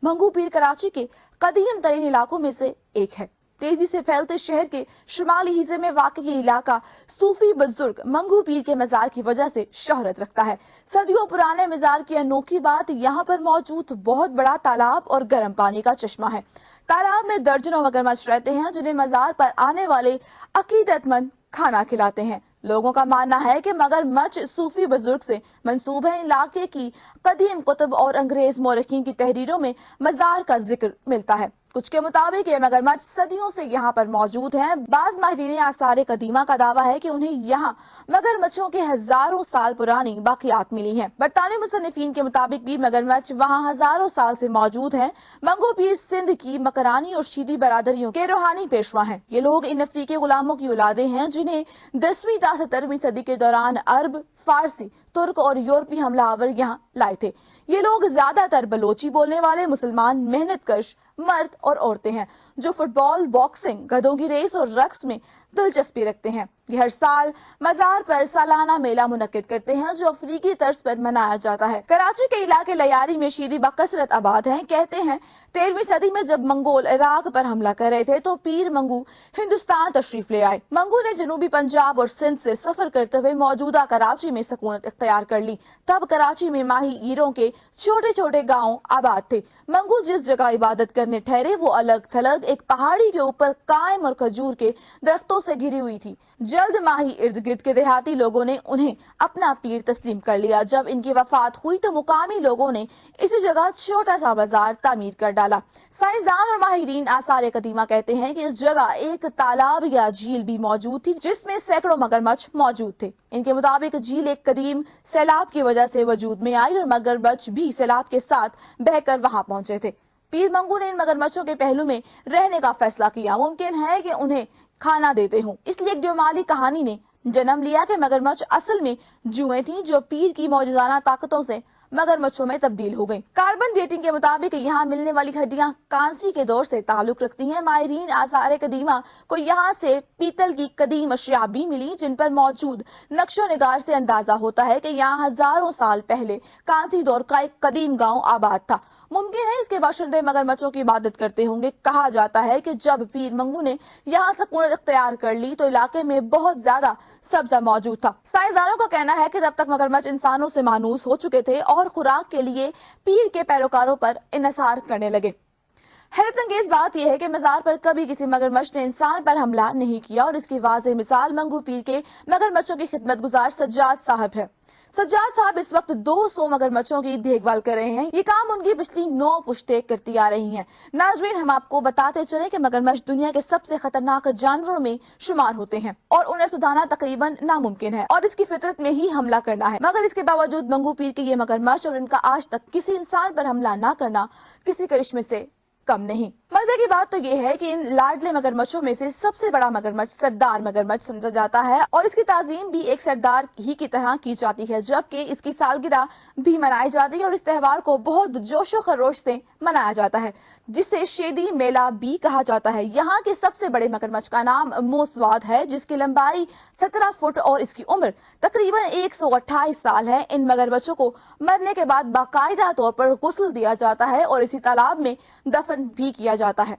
मंगू पीर कराची के कदीम तरीन इलाकों में से एक है। तेजी से फैलते शहर के शुमाली हिस्से में वाक़ ये इलाका सूफी बुजुर्ग मंगू पीर के मजार की वजह से शोहरत रखता है। सदियों पुराने मजार की अनोखी बात यहाँ पर मौजूद बहुत बड़ा तालाब और गर्म पानी का चश्मा है। तालाब में दर्जनों मगरमच्छ रहते हैं जिन्हें मजार पर आने वाले अकीदतमंद खाना खिलाते हैं। लोगों का मानना है कि मगरमच्छ सूफी बुजुर्ग से मंसूब है। इलाके की कदीम कुतुब और अंग्रेज मौरखीन की तहरीरों में मजार का जिक्र मिलता है। कुछ के मुताबिक ये मगरमच्छ सदियों से यहाँ पर मौजूद हैं। बाज माहिरीन आसार कदीमा का दावा है कि उन्हें यहाँ मगरमच्छों के हजारों साल पुरानी बाकियात मिली हैं। बरतानी मुसन्निफीन के मुताबिक भी मगरमच्छ वहाँ हजारों साल से मौजूद हैं। मंगू पीर सिंध की मकरानी और शीदी बरादरियों के रूहानी पेशवा हैं। ये लोग इन अफ्रीकी गुलामों की औलादें हैं जिन्हें 10वीं से 17वीं सदी के दौरान अरब, फारसी, तुर्क और यूरोपीय हमलावर यहाँ लाए थे। ये लोग ज्यादातर बलोची बोलने वाले मुसलमान मेहनतकश मर्द और औरतें हैं जो फुटबॉल, बॉक्सिंग, गधों की रेस और रक्स में दिलचस्पी रखते हैं। ये हर साल मजार पर सालाना मेला मुनक्किद करते हैं जो अफ्रीकी तर्ज पर मनाया जाता है। कराची के इलाके लयारी में शीदी बकसरत आबाद हैं। कहते हैं 13वीं सदी में जब मंगोल इराक पर हमला कर रहे थे तो पीर मंगू हिंदुस्तान तशरीफ ले आए। मंगू ने जनूबी पंजाब और सिंध से सफर करते हुए मौजूदा कराची में सकूनत इख्तियार कर ली। तब कराची में माही ईरों के छोटे छोटे गाँव आबाद थे। मंगू जिस जगह इबादत करने ठहरे वो अलग थलग एक पहाड़ी के ऊपर कायम और खजूर के दरख्तों से घिरी हुई थी। जल्द माही इर्द गिर्द के देहाती लोगों ने उन्हें अपना पीर तस्लीम कर लिया। जब इनकी वफात हुई तो मुकामी लोगों ने इसी जगह छोटा सा बाजार तामीर कर डाला। साइंसदान और माहिरीन आसार कदीमा कहते हैं कि इस जगह एक तालाब या झील भी मौजूद थी जिसमें सैकड़ों मगरमच्छ मौजूद थे। इनके मुताबिक झील एक कदीम सैलाब की वजह से वजूद में आई और मगरमच्छ भी सैलाब के साथ बहकर वहां पहुंचे थे। पीर मंगू ने इन मगरमच्छों के पहलू में रहने का फैसला किया। मुमकिन है कि उन्हें खाना देते हों, इसलिए एक दियोमाली कहानी ने जन्म लिया कि मगरमच्छ असल में जुएं थीं जो पीर की मौजूदाना ताकतों से मगरमच्छों में तब्दील हो गईं। कार्बन डेटिंग के मुताबिक यहाँ मिलने वाली हड्डियां कांसी के दौर से ताल्लुक रखती हैं। माहिरीन आसार कदीमा को यहाँ से पीतल की कदीम अशिया भी मिली जिन पर मौजूद नक्शो निगार से अंदाजा होता है कि यहाँ हजारों साल पहले कांसी दौर का एक कदीम गाँव आबाद था। मुमकिन है इसके बाशिंदे मगरमच्छों की इबादत करते होंगे। कहा जाता है कि जब पीर मंगू ने यहाँ सकूनत इख्तियार कर ली तो इलाके में बहुत ज्यादा सब्जा मौजूद था। साइंसदानों का कहना है कि तब तक मगरमच्छ इंसानों से मानूस हो चुके थे और खुराक के लिए पीर के पैरोकारों पर इन्हिसार करने लगे। हैरत अंगेज बात यह है कि मजार पर कभी किसी मगरमच्छ ने इंसान पर हमला नहीं किया और इसकी वाज़ेह मिसाल मंगू पीर के मगरमच्छों की खिदमत गुजार सज्जाद साहब है। सज्जाद साहब इस वक्त 200 मगरमच्छों की देखभाल कर रहे हैं। ये काम उनकी पिछली 9 पुश्तें करती आ रही हैं। नाज़रीन, हम आपको बताते चले कि मगरमच्छ दुनिया के सबसे खतरनाक जानवरों में शुमार होते हैं और उन्हें सुधारना तकरीबन नामुमकिन है और इसकी फितरत में ही हमला करना है। मगर इसके बावजूद मंगू पीर के ये मगरमच्छ और इनका आज तक किसी इंसान पर हमला न करना किसी करिश्मे से कम नहीं। मजे की बात तो ये है कि इन लाडले मगरमच्छों में से सबसे बड़ा मगरमच्छ सरदार मगरमच्छ समझा जाता है और इसकी ताजीम भी एक सरदार ही की तरह की जाती है, जबकि इसकी सालगिरह भी मनाई जाती है और इस त्योहार को बहुत जोशो खरोश से मनाया जाता है जिसे शेदी मेला भी कहा जाता है। यहाँ के सबसे बड़े मगरमच्छ का नाम मोसवाद है जिसकी लंबाई 17 फुट और इसकी उम्र तकरीबन 128 साल है। इन मगरमच्छों को मरने के बाद बाकायदा तौर पर गुस्ल दिया जाता है और इसी तालाब में दफन भी किया जाता है।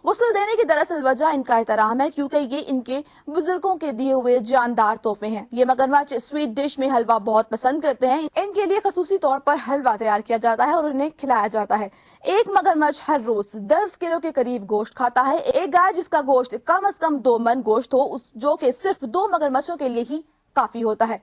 गुस्ल देने की दरअसल वजह इनका एहतराम है क्योंकि ये इनके बुजुर्गों के दिए हुए जानदार तोहफे हैं। ये मगरमच्छ स्वीट डिश में हलवा बहुत पसंद करते हैं। इनके लिए खसूसी तौर पर हलवा तैयार किया जाता है और उन्हें खिलाया जाता है। एक मगरमच्छ हर रोज 10 किलो के करीब गोश्त खाता है। एक गाय जिसका गोश्त कम से कम 2 मन गोश्त हो जो कि सिर्फ 2 मगरमच्छों के लिए ही काफी होता है।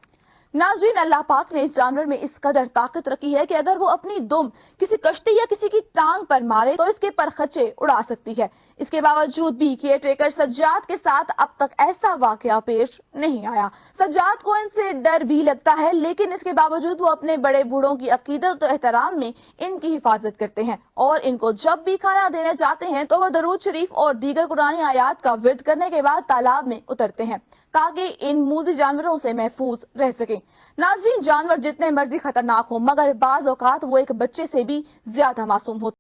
नाज़रीन, अल्लाह पाक ने इस जानवर में इस कदर ताकत रखी है कि अगर वो अपनी दुम किसी कश्ती या किसी की टांग पर मारे तो इसके परखच्चे उड़ा सकती है। इसके बावजूद भी केयरटेकर सज्जाद के साथ अब तक ऐसा वाकया पेश नहीं आया। सज्जाद को इनसे डर भी लगता है लेकिन इसके बावजूद वो अपने बड़े बूढ़ों की अकीदत और एहतराम में इनकी हिफाजत करते हैं और इनको जब भी खाना देने जाते हैं तो वो दरूद शरीफ और दीगर कुरानी आयात का विर्द करने के बाद तालाब में उतरते हैं ताकि इन मूज़ी जानवरों से महफूज रह सकें। नाज़रीन, जानवर जितने मर्जी खतरनाक हो मगर बाज औकात वो एक बच्चे से भी ज्यादा मासूम होते